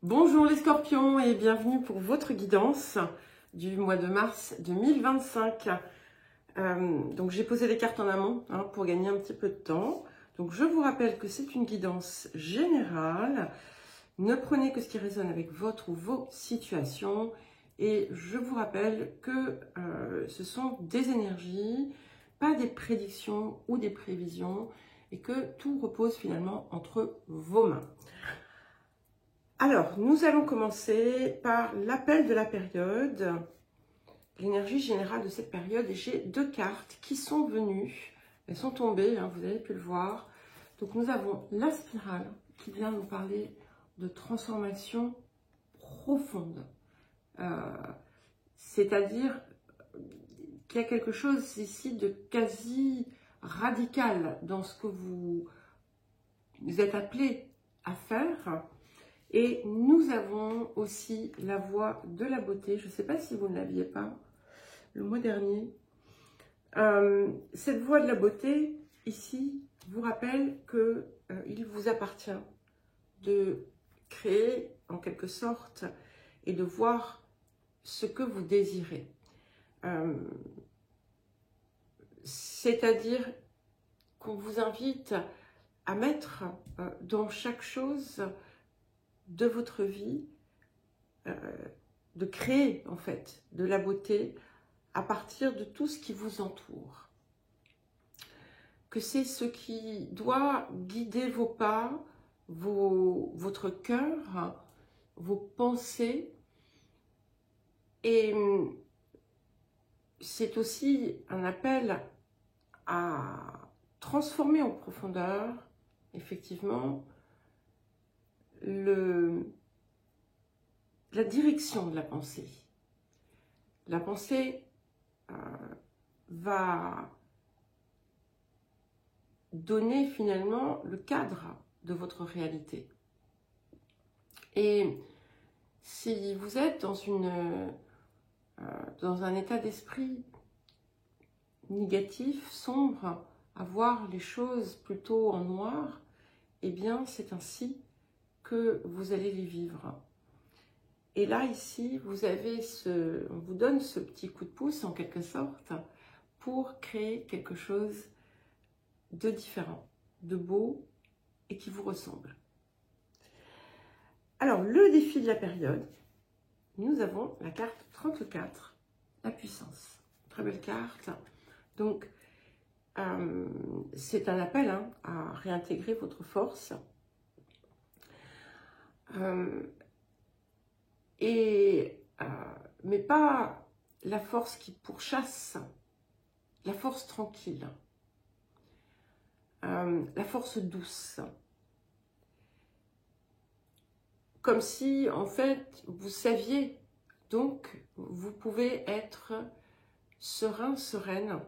Bonjour les scorpions et bienvenue pour votre guidance du mois de mars 2025. Donc j'ai posé les cartes en amont pour gagner un petit peu de temps. Donc je vous rappelle que c'est une guidance générale. Ne prenez que ce qui résonne avec votre ou vos situations. Et je vous rappelle que ce sont des énergies, pas des prédictions ou des prévisions. Et que tout repose finalement entre vos mains. Alors, nous allons commencer par l'appel de la période, l'énergie générale de cette période. Et j'ai deux cartes qui sont venues, elles sont tombées, vous avez pu le voir. Donc nous avons la spirale qui vient nous parler de transformation profonde. C'est-à-dire qu'il y a quelque chose ici de quasi radical dans ce que vous êtes appelé à faire. Et nous avons aussi la voie de la beauté. Je ne sais pas si vous ne l'aviez pas le mois dernier. Cette voie de la beauté, ici, vous rappelle qu'il vous appartient de créer, en quelque sorte, et de voir ce que vous désirez. C'est-à-dire qu'on vous invite à mettre dans chaque chose de votre vie, de créer en fait de la beauté à partir de tout ce qui vous entoure. Que c'est ce qui doit guider vos pas, votre cœur, vos pensées. Et c'est aussi un appel à transformer en profondeur, effectivement, la direction de la pensée. La pensée va donner finalement le cadre de votre réalité. Et si vous êtes dans un état d'esprit négatif, sombre, à voir les choses plutôt en noir, eh bien c'est ainsi que vous allez les vivre. Et là, ici, on vous donne ce petit coup de pouce, en quelque sorte, pour créer quelque chose de différent, de beau et qui vous ressemble. Alors, le défi de la période, nous avons la carte 34, la puissance. Très belle carte. Donc, c'est un appel à réintégrer votre force. Mais pas la force qui pourchasse, la force tranquille, la force douce. Comme si, en fait, vous saviez, donc, vous pouvez être serein, sereine.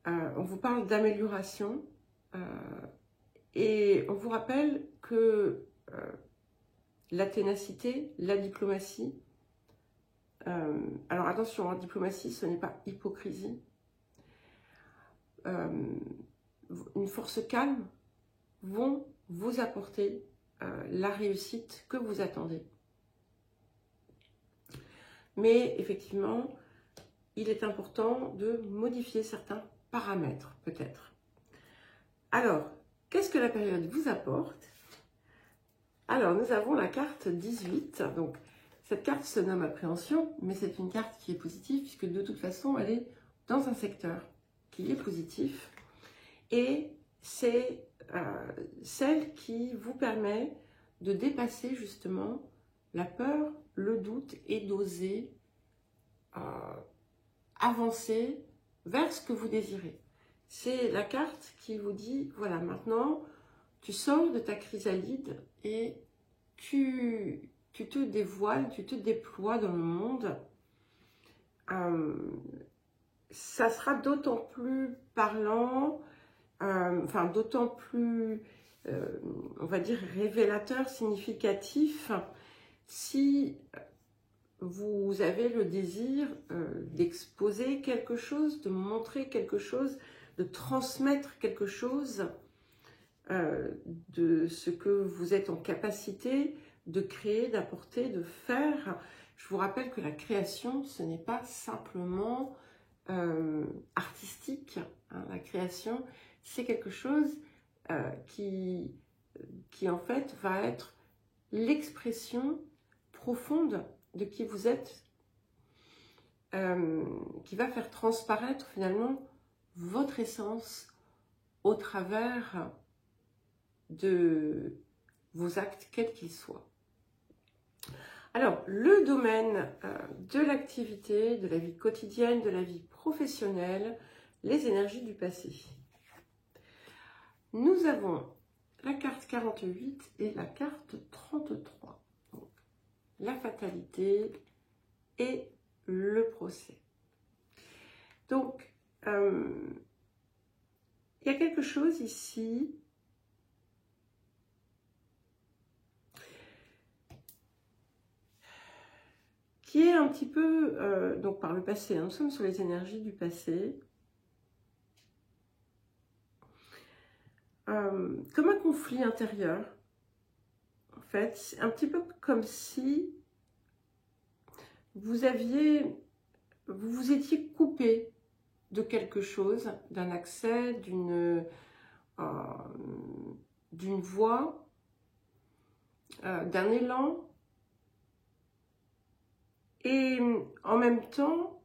On vous parle d'amélioration et on vous rappelle que la ténacité, la diplomatie, alors attention, diplomatie, ce n'est pas hypocrisie, une force calme vont vous apporter la réussite que vous attendez. Mais effectivement, il est important de modifier certains paramètres, peut-être. Alors, qu'est-ce que la période vous apporte? Alors, nous avons la carte 18. Donc, cette carte se nomme appréhension, mais c'est une carte qui est positive, puisque de toute façon, elle est dans un secteur qui est positif. Et c'est celle qui vous permet de dépasser justement la peur, le doute et d'oser avancer vers ce que vous désirez. C'est la carte qui vous dit, voilà, maintenant, tu sors de ta chrysalide et tu te dévoiles, tu te déploies dans le monde. Ça sera d'autant plus parlant, d'autant plus, on va dire, révélateur, significatif, si vous avez le désir d'exposer quelque chose, de montrer quelque chose, de transmettre quelque chose de ce que vous êtes en capacité de créer, d'apporter, de faire. Je vous rappelle que la création, ce n'est pas simplement artistique. Hein. La création, c'est quelque chose qui en fait va être l'expression profonde de qui vous êtes, qui va faire transparaître finalement votre essence au travers de vos actes, quels qu'ils soient. Alors, le domaine de l'activité, de la vie quotidienne, de la vie professionnelle, les énergies du passé. Nous avons la carte 48 et la carte 33. Donc, la fatalité et le procès. Donc, il y a quelque chose ici qui est un petit peu, donc par le passé, hein, nous sommes sur les énergies du passé, comme un conflit intérieur, en fait, c'est un petit peu comme si vous vous étiez coupé de quelque chose, d'un accès, d'une voie, d'un élan, et en même temps,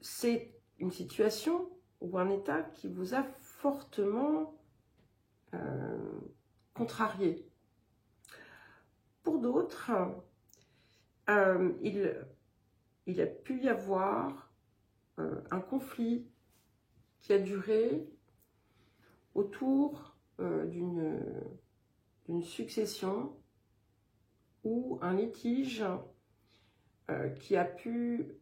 c'est une situation ou un état qui vous a fortement contrarié. Pour d'autres, il a pu y avoir un conflit qui a duré autour d'une succession ou un litige qui a pu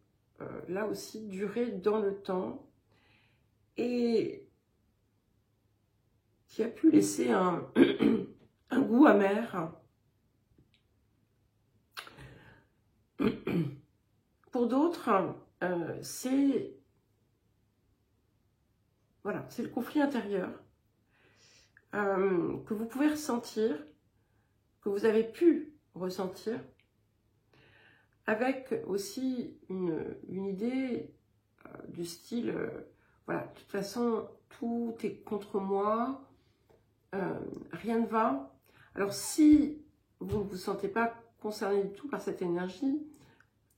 là aussi durer dans le temps et qui a pu laisser un goût amer. Pour d'autres, c'est voilà, c'est le conflit intérieur que vous pouvez ressentir, que vous avez pu ressentir, avec aussi une idée du style, voilà, de toute façon, tout est contre moi, rien ne va. Alors si vous ne vous sentez pas concerné du tout par cette énergie,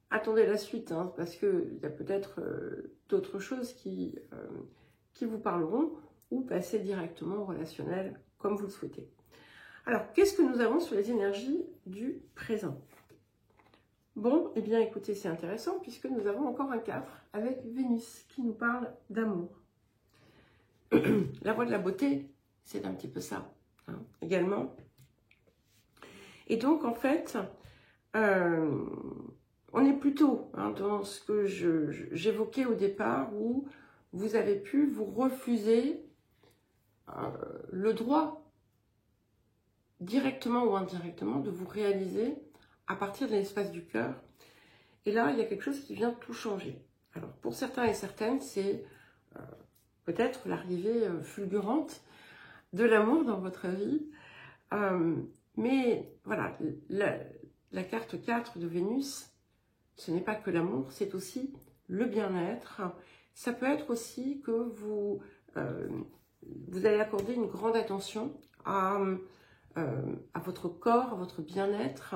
attendez la suite, hein, parce qu'il y a peut-être d'autres choses qui vous parleront, ou passez directement au relationnel comme vous le souhaitez. Alors, qu'est-ce que nous avons sur les énergies du présent? Bon, eh bien écoutez, c'est intéressant puisque nous avons encore un 4 avec Vénus qui nous parle d'amour. La voie de la beauté, c'est un petit peu ça, hein, également. Et donc, en fait, on est plutôt hein, dans ce que j'évoquais au départ où vous avez pu vous refuser le droit, directement ou indirectement, de vous réaliser à partir de l'espace du cœur. Et là, il y a quelque chose qui vient tout changer. Alors, pour certains et certaines, c'est peut-être l'arrivée fulgurante de l'amour dans votre vie. Mais voilà, la carte 4 de Vénus, ce n'est pas que l'amour, c'est aussi le bien-être. Ça peut être aussi que vous allez accorder une grande attention à votre corps, à votre bien-être.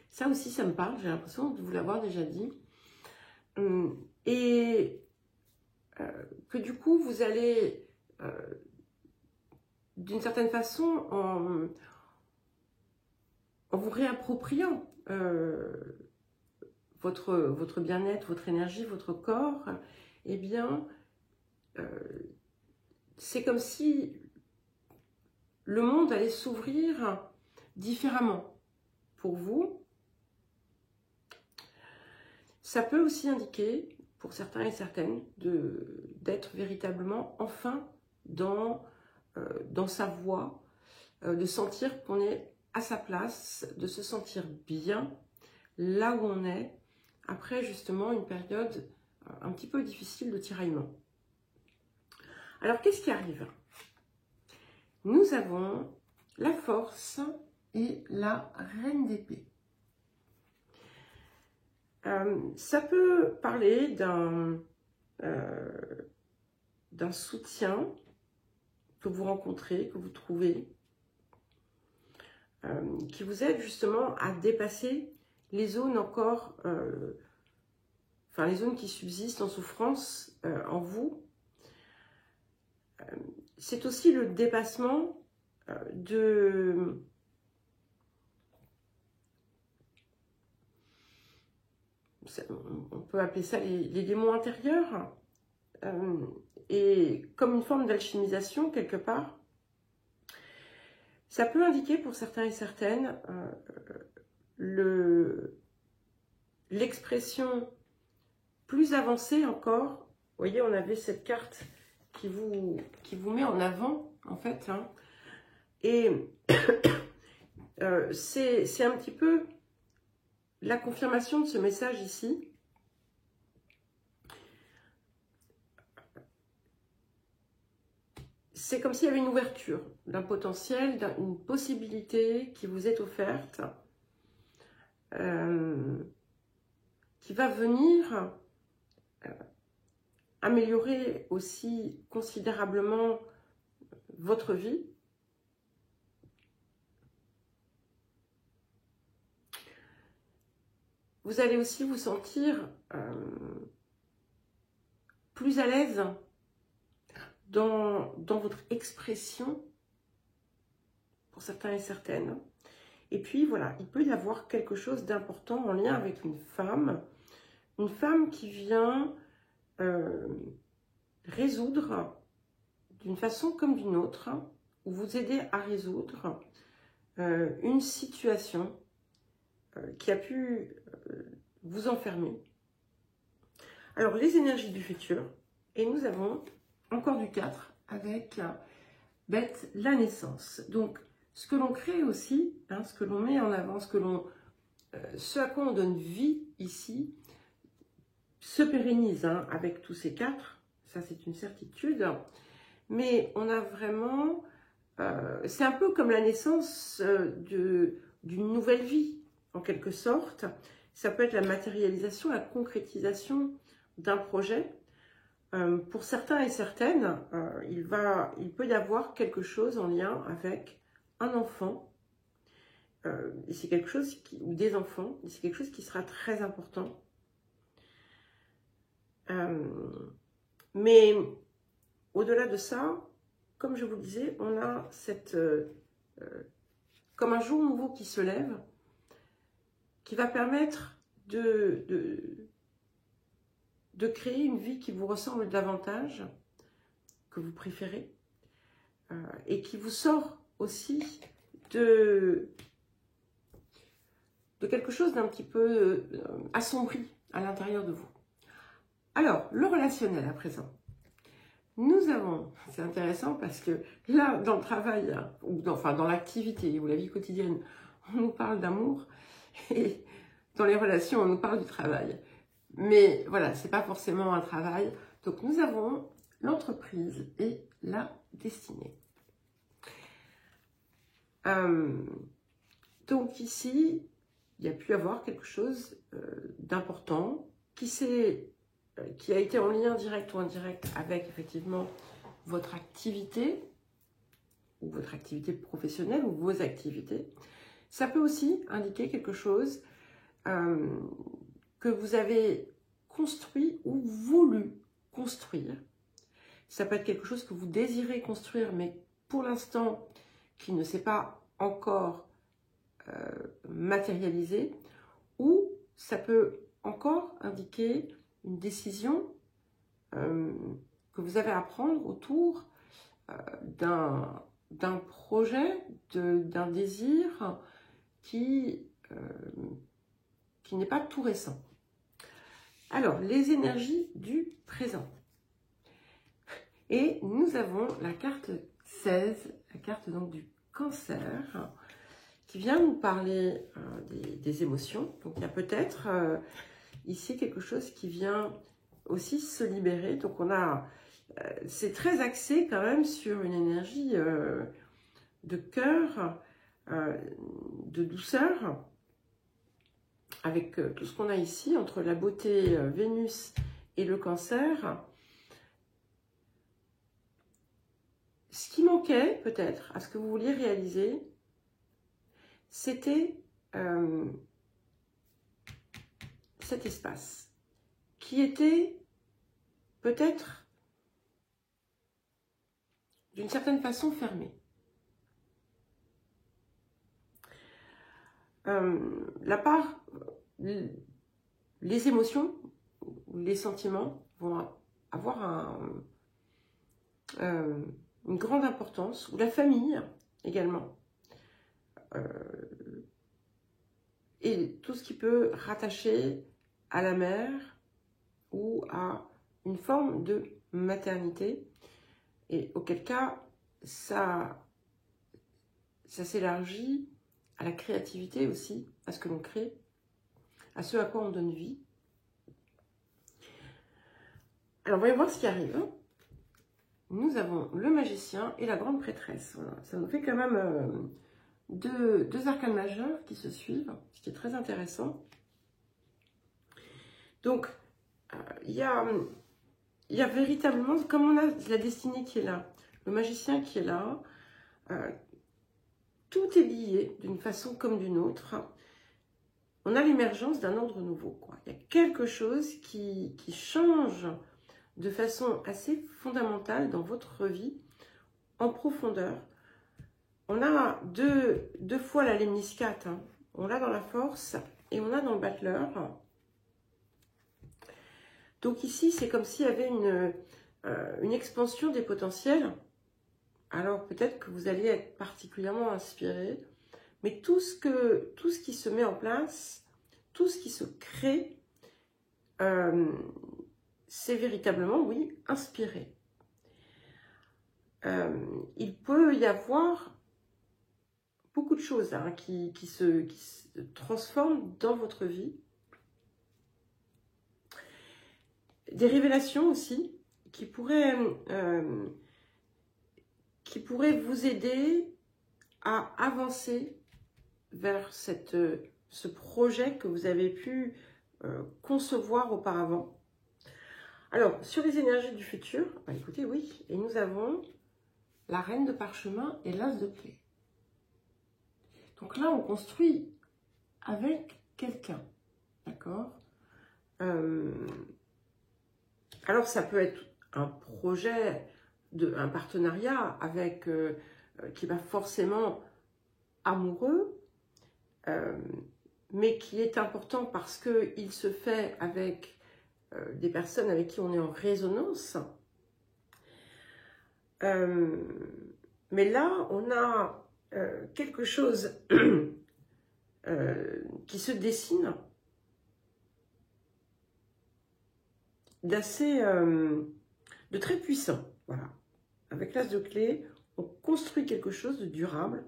Ça aussi, ça me parle, j'ai l'impression de vous l'avoir déjà dit. Et que du coup, vous allez, d'une certaine façon, en vous réappropriant votre bien-être, votre énergie, votre corps, eh bien, c'est comme si le monde allait s'ouvrir différemment pour vous. Ça peut aussi indiquer, pour certains et certaines, d'être véritablement enfin dans sa voie, de sentir qu'on est à sa place, de se sentir bien là où on est, après justement une période un petit peu difficile de tiraillement. Alors, qu'est-ce qui arrive? Nous avons la force et la reine d'épée. Ça peut parler d'un soutien que vous rencontrez, que vous trouvez, qui vous aide justement à dépasser les zones encore, enfin les zones qui subsistent en souffrance en vous. C'est aussi le dépassement on peut appeler ça les démons intérieurs, et comme une forme d'alchimisation quelque part. Ça peut indiquer pour certains et certaines l'expression plus avancée encore. Vous voyez, on avait cette carte qui vous met en avant, en fait. Hein. Et c'est un petit peu la confirmation de ce message ici. C'est comme s'il y avait une ouverture d'un potentiel, d'une possibilité qui vous est offerte, qui va venir améliorer aussi considérablement votre vie. Vous allez aussi vous sentir plus à l'aise dans votre expression, pour certains et certaines. Et puis voilà, il peut y avoir quelque chose d'important en lien avec une femme qui vient résoudre d'une façon comme d'une autre, ou vous aider à résoudre une situation qui a pu vous enfermer. Alors, les énergies du futur, et nous avons encore du 4 avec bête, la naissance. Donc, ce que l'on crée aussi, hein, ce que l'on met en avant, ce à quoi on donne vie ici, se pérennise hein, avec tous ces 4, ça c'est une certitude, mais on a vraiment, c'est un peu comme la naissance d'une nouvelle vie, en quelque sorte. Ça peut être la matérialisation, la concrétisation d'un projet. Pour certains et certaines, il peut y avoir quelque chose en lien avec un enfant, et c'est quelque chose ou des enfants, c'est quelque chose qui sera très important. Mais au-delà de ça, comme je vous le disais, on a comme un jour nouveau qui se lève, qui va permettre de créer une vie qui vous ressemble davantage, que vous préférez, et qui vous sort aussi de quelque chose d'un petit peu assombri à l'intérieur de vous. Alors, le relationnel à présent. Nous avons, c'est intéressant parce que là, dans le travail, ou dans l'activité ou la vie quotidienne, on nous parle d'amour, et dans les relations, on nous parle du travail. Mais voilà, c'est pas forcément un travail. Donc nous avons l'entreprise et la destinée. Donc ici, il y a pu avoir quelque chose d'important qui a été en lien direct ou indirect avec effectivement votre activité, ou votre activité professionnelle, ou vos activités. Ça peut aussi indiquer quelque chose que vous avez construit ou voulu construire. Ça peut être quelque chose que vous désirez construire, mais pour l'instant, qui ne s'est pas encore matérialisé, ou ça peut encore indiquer une décision que vous avez à prendre autour d'un projet, d'un désir qui n'est pas tout récent. Alors, les énergies du présent. Et nous avons la carte 16, la carte donc du cancer, qui vient nous parler des émotions. Donc, il y a peut-être ici quelque chose qui vient aussi se libérer. Donc on a, c'est très axé quand même sur une énergie de cœur, de douceur, avec tout ce qu'on a ici entre la beauté Vénus et le Cancer. Ce qui manquait peut-être à ce que vous vouliez réaliser, c'était cet espace qui était peut-être d'une certaine façon fermé. Les émotions, les sentiments vont avoir une grande importance, ou la famille également, et tout ce qui peut rattacher à la mère ou à une forme de maternité, et auquel cas ça s'élargit à la créativité aussi, à ce que l'on crée, à ce à quoi on donne vie. Alors voyons voir ce qui arrive. Nous avons le magicien et la grande prêtresse. Voilà. Ça nous fait quand même deux arcanes majeures qui se suivent, ce qui est très intéressant. Donc, il y a véritablement, comme on a la destinée qui est là, le magicien qui est là, tout est lié d'une façon comme d'une autre. On a l'émergence d'un ordre nouveau, quoi. Il y a quelque chose qui change de façon assez fondamentale dans votre vie, en profondeur. On a deux fois la lémniscate, hein. On l'a dans la force et on l'a dans le battleur. Donc ici, c'est comme s'il y avait une expansion des potentiels. Alors peut-être que vous allez être particulièrement inspiré, mais tout ce qui se met en place, tout ce qui se crée, c'est véritablement, oui, inspiré. Il peut y avoir beaucoup de choses hein, qui se transforment dans votre vie. Des révélations aussi qui pourraient vous aider à avancer vers ce projet que vous avez pu concevoir auparavant. Alors, sur les énergies du futur, bah écoutez, oui, et nous avons la reine de parchemin et l'as de clé. Donc là, on construit avec quelqu'un, d'accord? Alors, ça peut être un projet, un partenariat avec qui va forcément amoureux, mais qui est important parce qu'il se fait avec des personnes avec qui on est en résonance. Mais là, on a quelque chose qui se dessine de très puissant. Voilà. Avec l'as de clé, on construit quelque chose de durable.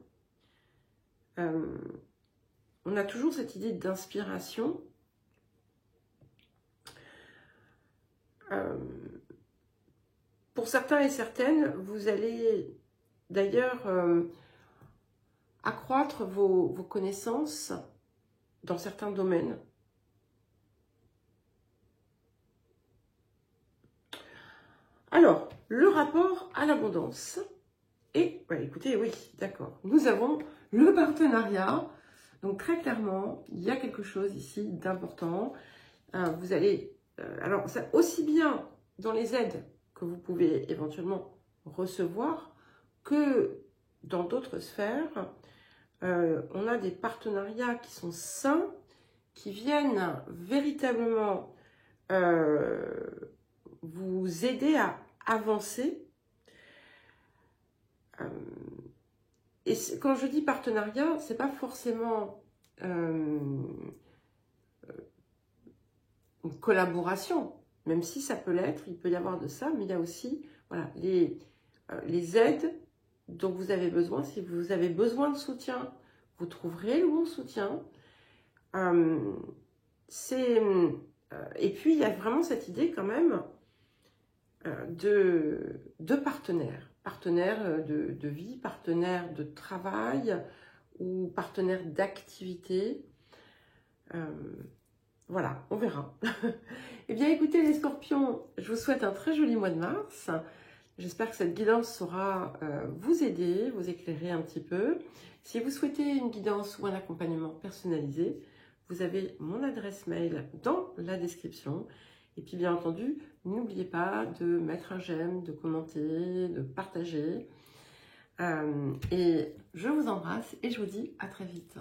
On a toujours cette idée d'inspiration. Pour certains et certaines, vous allez d'ailleurs accroître vos connaissances dans certains domaines. Alors, le rapport à l'abondance. Et, ouais, écoutez, oui, d'accord. Nous avons le partenariat. Donc, très clairement, il y a quelque chose ici d'important. Vous allez... alors, ça, aussi bien dans les aides que vous pouvez éventuellement recevoir que dans d'autres sphères, on a des partenariats qui sont sains, qui viennent véritablement vous aider à avancer. Et quand je dis partenariat, c'est pas forcément une collaboration, même si ça peut l'être, il peut y avoir de ça, mais il y a aussi voilà, les aides dont vous avez besoin. Si vous avez besoin de soutien, vous trouverez le bon soutien. C'est Et puis, il y a vraiment cette idée quand même de partenaire. Partenaire de vie, partenaire de travail ou partenaire d'activité. Voilà, on verra. Eh bien, écoutez les scorpions, je vous souhaite un très joli mois de mars. J'espère que cette guidance saura vous aider, vous éclairer un petit peu. Si vous souhaitez une guidance ou un accompagnement personnalisé, vous avez mon adresse mail dans la description. Et puis bien entendu, n'oubliez pas de mettre un j'aime, de commenter, de partager. Et je vous embrasse et je vous dis à très vite.